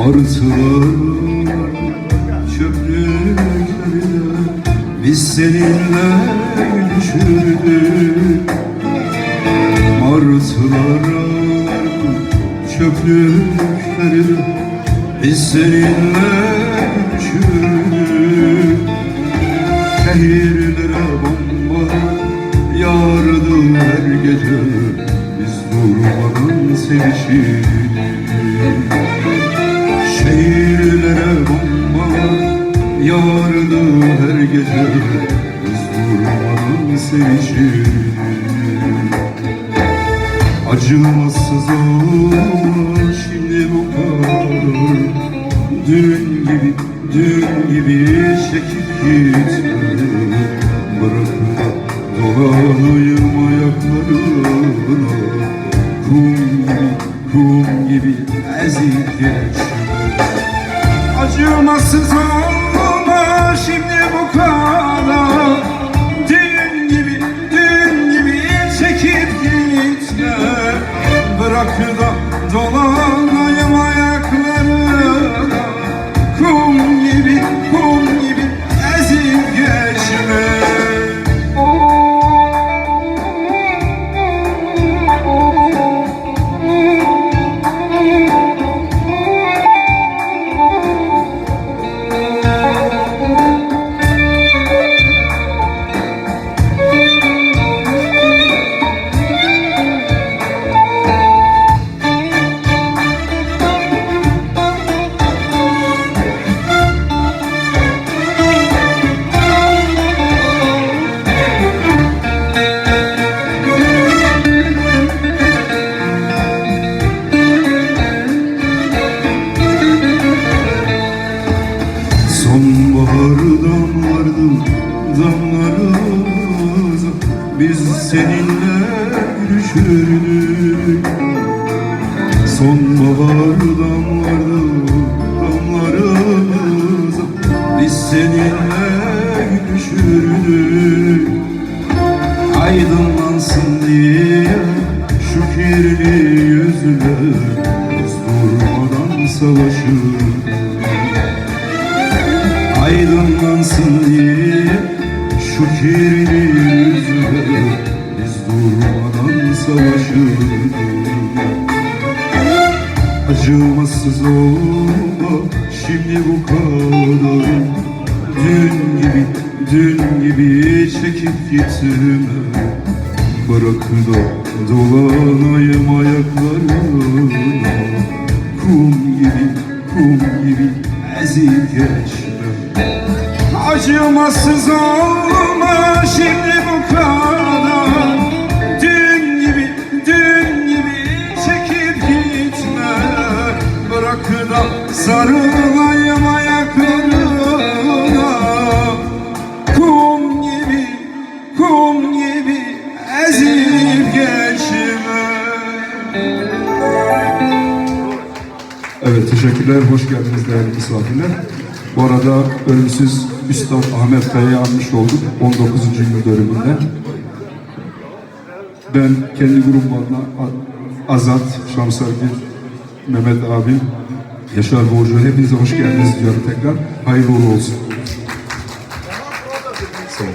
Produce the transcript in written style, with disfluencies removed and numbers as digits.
Martılar çöplüklerine biz seninle düşürdük. Martılara çöplüklerine biz seninle düşürdük. Şehirlere bomba yağardı her gece, biz durmadan sevişirdik. Şehirlere bomba yağardı her gece, biz durmadan sevişirdik. Acımasız olma şimdi bu kadar, dün gibi çekip gitme. Bırakıp dolanayım ayaklarına, kum gibi ezip geçme. Acımasız olma şimdi bu kadar, dün gibi çekip gitme. Bırak da dolanayım ayaklarına, kum gibi ezip geçme. Sonbahardan vardım damlarımıza, biz seninle gülüşürdük. Sonbahardan vardım damlarımıza, biz seninle gülüşürdük. Aydınlansın diye şu kirli yüzler, biz durmadan savaşırdık. Aydınlansın diye şu kirli yüzler, biz durmadan savaşırdık. Acımasız olma şimdi bu kadar, dün gibi çekip gitme. Bırak da dolanayım ayaklarına, kum gibi ezip geçme. Acımasız olma şimdi bu kadar, dün gibi çekip gitme. Bırak da sarılayım ayaklarına, kum gibi ezip geçme. Evet, teşekkürler. Hoş geldiniz değerli misafirler. Bu arada ölümsüz Üstad Ahmet Kaya'yı anmış olduk 19. yıl dönümünden. Ben kendi grubumla Azat, Şamsargil, Mehmet abim, Yaşar Borcu, hepinize hoş geldiniz diyorum tekrar. Hayırlı uğurlu olsun. Sağ olun.